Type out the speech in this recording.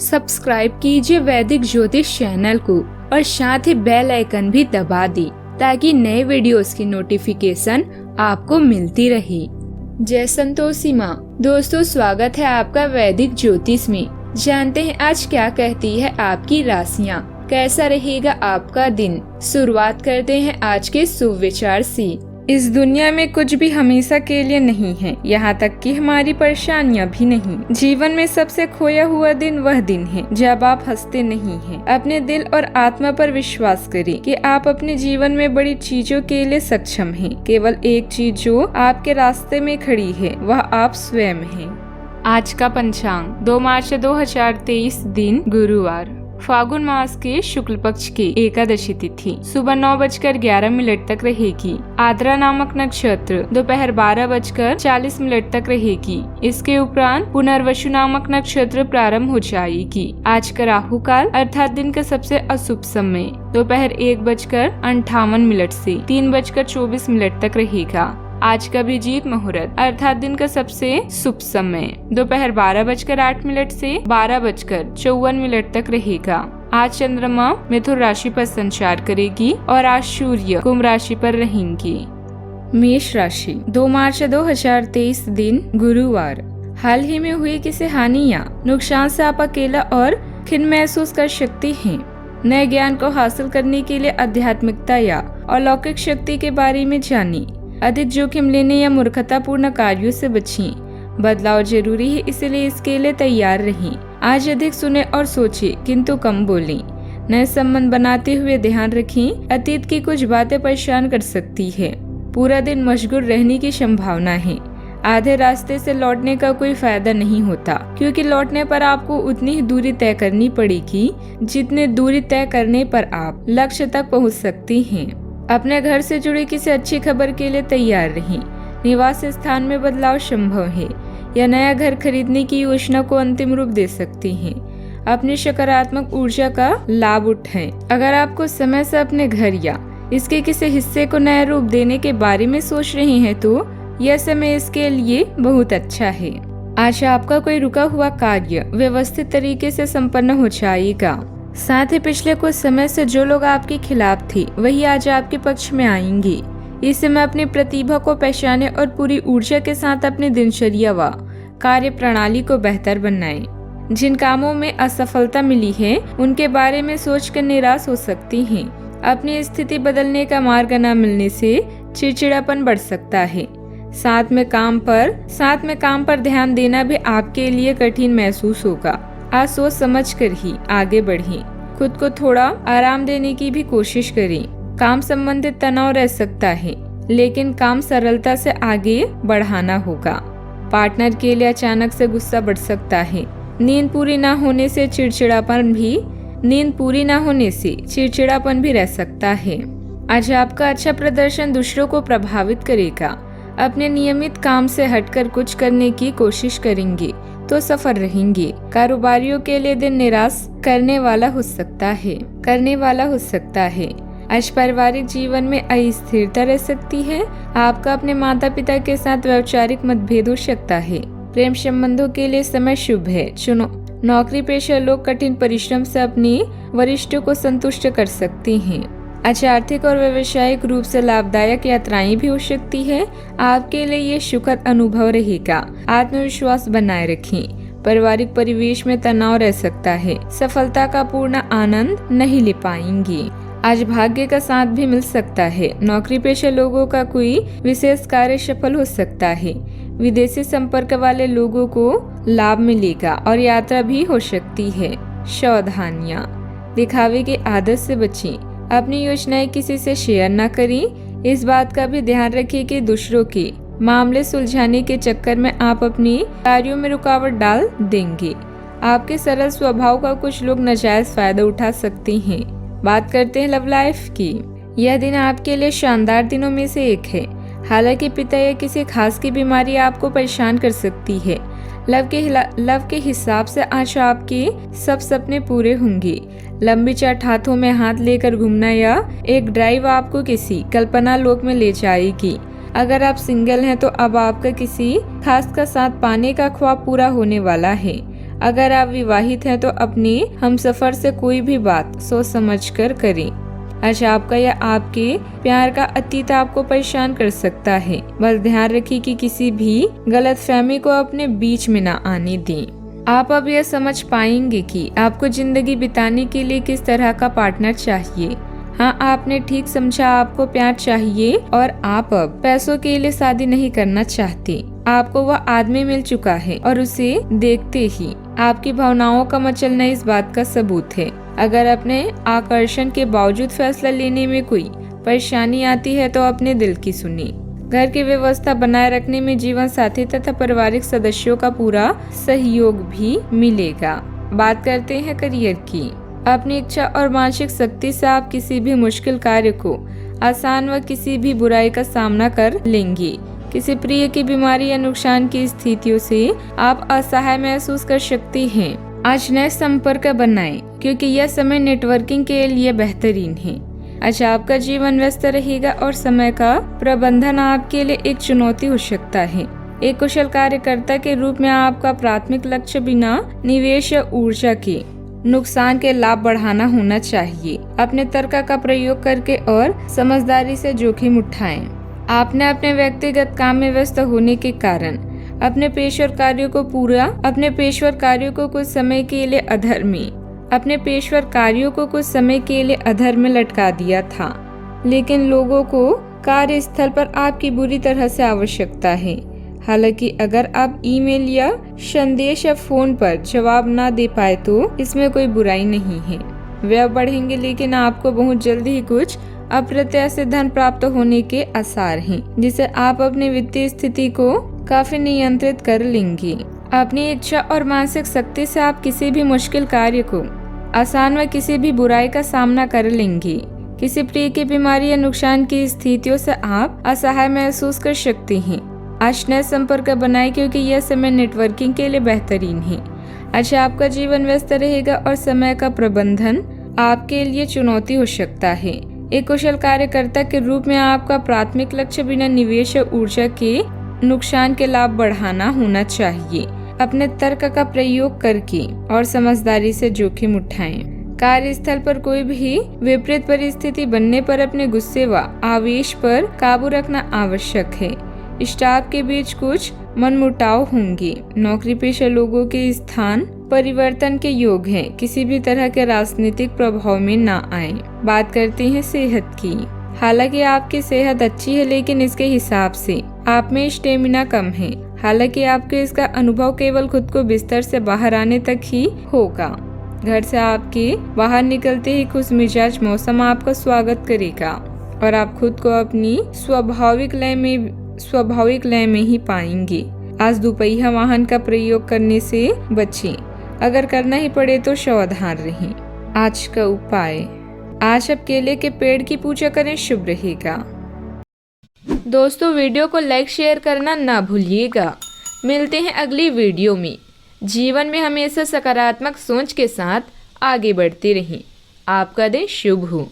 Subscribe कीजिए वैदिक ज्योतिष चैनल को और साथ ही बेल आइकन भी दबा दी ताकि नए वीडियोस की नोटिफिकेशन आपको मिलती रहे। जय संतोषी माँ। दोस्तों, स्वागत है आपका वैदिक ज्योतिष में। जानते हैं आज क्या कहती है आपकी राशियाँ, कैसा रहेगा आपका दिन। शुरुआत करते हैं आज के शुभ विचार से। इस दुनिया में कुछ भी हमेशा के लिए नहीं है, यहाँ तक कि हमारी परेशानियाँ भी नहीं। जीवन में सबसे खोया हुआ दिन वह दिन है जब आप हंसते नहीं हैं। अपने दिल और आत्मा पर विश्वास करें कि आप अपने जीवन में बड़ी चीजों के लिए सक्षम हैं। केवल एक चीज जो आपके रास्ते में खड़ी है वह आप स्वयं हैं। आज का पंचांग 2 मार्च 2023 दिन गुरुवार, फागुन मास के शुक्ल पक्ष की एकादशी तिथि सुबह 9:11 तक रहेगी। आद्रा नामक नक्षत्र दोपहर 12:40 तक रहेगी। इसके उपरांत पुनर्वसु नामक नक्षत्र प्रारंभ हो जाएगी। आज का राहु काल अर्थात दिन का सबसे अशुभ समय दोपहर 1:58 से 3:24 तक रहेगा। आज का अभिजीत मुहूर्त अर्थात दिन का सबसे शुभ समय दोपहर 12:08 से 12:54 तक रहेगा। आज चंद्रमा मिथुन राशि पर संचार करेगी और आज सूर्य कुंभ राशि पर रहेंगी। मेष राशि 2 मार्च 2023 दिन गुरुवार, हाल ही में हुई किसी हानि या नुकसान से आप अकेला और खिन्न महसूस कर सकती हैं। नए ज्ञान को हासिल करने के लिए आध्यात्मिकता या अलौकिक शक्ति के बारे में जानिए। अधिक जोखिम लेने या मूर्खतापूर्ण कार्यों से बचें। बदलाव जरूरी है, इसलिए इसके लिए तैयार रहें। आज अधिक सुने और सोचें किंतु कम बोलें। नए संबंध बनाते हुए ध्यान रखें, अतीत की कुछ बातें परेशान कर सकती है। पूरा दिन मशगूल रहने की संभावना है। आधे रास्ते से लौटने का कोई फायदा नहीं होता, क्योंकि लौटने पर आपको उतनी ही दूरी तय करनी पड़ेगी जितनी दूरी तय करने पर आप लक्ष्य तक पहुँच सकती हैं। अपने घर से जुड़ी किसी अच्छी खबर के लिए तैयार रहें। निवास स्थान में बदलाव संभव है या नया घर खरीदने की योजना को अंतिम रूप दे सकती हैं। अपनी सकारात्मक ऊर्जा का लाभ उठाएं। अगर आपको समय से अपने घर या इसके किसी हिस्से को नया रूप देने के बारे में सोच रहे हैं तो यह समय इसके लिए बहुत अच्छा है। आज आपका कोई रुका हुआ कार्य व्यवस्थित तरीके से संपन्न हो जाएगा। साथ ही पिछले कुछ समय से जो लोग आपके खिलाफ थे वही आज आपके पक्ष में आएंगे। इस समय अपनी प्रतिभा को पहचानें और पूरी ऊर्जा के साथ अपनी दिनचर्या व कार्य प्रणाली को बेहतर बनाएं। जिन कामों में असफलता मिली है उनके बारे में सोचकर निराश हो सकती हैं। अपनी स्थिति बदलने का मार्ग न मिलने से चिड़चिड़ापन बढ़ सकता है। साथ में काम पर ध्यान देना भी आपके लिए कठिन महसूस होगा। आज सोच समझ कर ही आगे बढ़ें। खुद को थोड़ा आराम देने की भी कोशिश करें। काम संबंधित तनाव रह सकता है, लेकिन काम सरलता से आगे बढ़ाना होगा। पार्टनर के लिए अचानक से गुस्सा बढ़ सकता है। नींद पूरी न होने से चिड़चिड़ापन भी रह सकता है। आज आपका अच्छा प्रदर्शन दूसरों को प्रभावित करेगा। अपने नियमित काम से हटकर कुछ करने की कोशिश करेंगे तो सफल रहेंगे। कारोबारियों के लिए दिन निराश करने वाला हो सकता है। आज पारिवारिक जीवन में अस्थिरता रह सकती है। आपका अपने माता पिता के साथ वैचारिक मतभेद हो सकता है। प्रेम संबंधों के लिए समय शुभ है। नौकरी पेशा लोग कठिन परिश्रम से अपने वरिष्ठों को संतुष्ट कर सकते हैं। अच्छा, आर्थिक और व्यवसायिक रूप से लाभदायक यात्राएं भी हो सकती है। आपके लिए ये सुखद अनुभव रहेगा। आत्मविश्वास बनाए रखें। पारिवारिक परिवेश में तनाव रह सकता है। सफलता का पूर्ण आनंद नहीं ले पाएंगे। आज भाग्य का साथ भी मिल सकता है। नौकरी पेशा लोगों का कोई विशेष कार्य सफल हो सकता है। विदेशी संपर्क वाले लोगों को लाभ मिलेगा और यात्रा भी हो सकती है। सावधानियां, दिखावे की आदत से बचें। अपनी योजनाएं किसी से शेयर न करें। इस बात का भी ध्यान रखें कि दूसरों के मामले सुलझाने के चक्कर में आप अपनी कार्यों में रुकावट डाल देंगे। आपके सरल स्वभाव का कुछ लोग नाजायज फायदा उठा सकते हैं। बात करते हैं लव लाइफ की। यह दिन आपके लिए शानदार दिनों में से एक है। हालांकि पिता या किसी खास की बीमारी आपको परेशान कर सकती है। लव के हिसाब से आज आपके सब सपने पूरे होंगे। लंबी चाट हाथों में हाथ लेकर घूमना या एक ड्राइव आपको किसी कल्पना लोक में ले जाएगी। अगर आप सिंगल हैं तो अब आपका किसी खास का साथ पाने का ख्वाब पूरा होने वाला है। अगर आप विवाहित हैं तो अपने हमसफर से कोई भी बात सोच समझ कर करें। आज आपका या आपके प्यार का अतीत आपको परेशान कर सकता है। बस ध्यान रखिए कि किसी भी गलतफहमी को अपने बीच में ना आने दें। आप अब यह समझ पाएंगे कि आपको जिंदगी बिताने के लिए किस तरह का पार्टनर चाहिए। हाँ, आपने ठीक समझा, आपको प्यार चाहिए और आप अब पैसों के लिए शादी नहीं करना चाहते। आपको वह आदमी मिल चुका है और उसे देखते ही आपकी भावनाओं का मचलना इस बात का सबूत है। अगर अपने आकर्षण के बावजूद फैसला लेने में कोई परेशानी आती है तो अपने दिल की सुनिए। घर की व्यवस्था बनाए रखने में जीवन साथी तथा पारिवारिक सदस्यों का पूरा सहयोग भी मिलेगा। बात करते हैं करियर की। अपनी इच्छा और मानसिक शक्ति से आप किसी भी मुश्किल कार्य को आसान व किसी भी बुराई का सामना कर लेंगे। किसी प्रिय की बीमारी या नुकसान की स्थितियों से आप असहाय महसूस कर सकते हैं। आज नए संपर्क बनाएं क्योंकि यह समय नेटवर्किंग के लिए बेहतरीन है। आज आपका जीवन व्यस्त रहेगा और समय का प्रबंधन आपके लिए एक चुनौती हो सकता है। एक कुशल कार्यकर्ता के रूप में आपका प्राथमिक लक्ष्य बिना निवेश या ऊर्जा के नुकसान के लाभ बढ़ाना होना चाहिए। अपने तर्क का प्रयोग करके और समझदारी से जोखिम उठाएं। आपने अपने व्यक्तिगत काम में व्यस्त होने के कारण अपने पेशेवर कार्यों को कुछ समय के लिए अधर में लटका दिया था, लेकिन लोगों को कार्यस्थल पर आपकी बुरी तरह से आवश्यकता है। हालांकि अगर आप ईमेल या संदेश या फोन पर जवाब ना दे पाए तो इसमें कोई बुराई नहीं है। व्यय बढ़ेंगे, लेकिन आपको बहुत जल्दी ही कुछ अप्रत्याशित धन प्राप्त होने के आसार हैं, जिससे आप अपनी वित्तीय स्थिति को काफी नियंत्रित कर लेंगे। अपनी इच्छा और मानसिक शक्ति से आप किसी भी मुश्किल कार्य को आसान व किसी भी बुराई का सामना कर लेंगे। किसी प्रिय की बीमारी या नुकसान की स्थितियों से आप असहाय महसूस कर सकते हैं। आज नए संपर्क बनाए क्योंकि यह समय नेटवर्किंग के लिए बेहतरीन है। आज आपका जीवन व्यस्त रहेगा और समय का प्रबंधन आपके लिए चुनौती हो सकता है। एक कुशल कार्यकर्ता के रूप में आपका प्राथमिक लक्ष्य बिना निवेश और ऊर्जा के नुकसान के लाभ बढ़ाना होना चाहिए। अपने तर्क का प्रयोग करके और समझदारी से जोखिम उठाएं। कार्यस्थल पर कोई भी विपरीत परिस्थिति बनने पर अपने गुस्से व आवेश पर काबू रखना आवश्यक है। स्टाफ के बीच कुछ मनमुटाव होंगे। नौकरी पेशा लोगों के स्थान परिवर्तन के योग हैं। किसी भी तरह के राजनीतिक प्रभाव में ना आए। बात करते हैं सेहत की। हालांकि आपकी सेहत अच्छी है, लेकिन इसके हिसाब से आप में स्टेमिना कम है। हालांकि आपको इसका अनुभव केवल खुद को बिस्तर से बाहर आने तक ही होगा। घर से आपके बाहर निकलते ही खुश मिजाज मौसम आपका स्वागत करेगा और आप खुद को अपनी स्वाभाविक लय में ही पाएंगे। आज दुपहिया वाहन का प्रयोग करने से बचें। अगर करना ही पड़े तो सावधान रहें। आज का उपाय, आज आप केले के पेड़ की पूजा करें, शुभ रहेगा। दोस्तों, वीडियो को लाइक शेयर करना ना भूलिएगा। मिलते हैं अगली वीडियो में। जीवन में हमेशा सकारात्मक सोच के साथ आगे बढ़ते रहें। आपका दिन शुभ हो।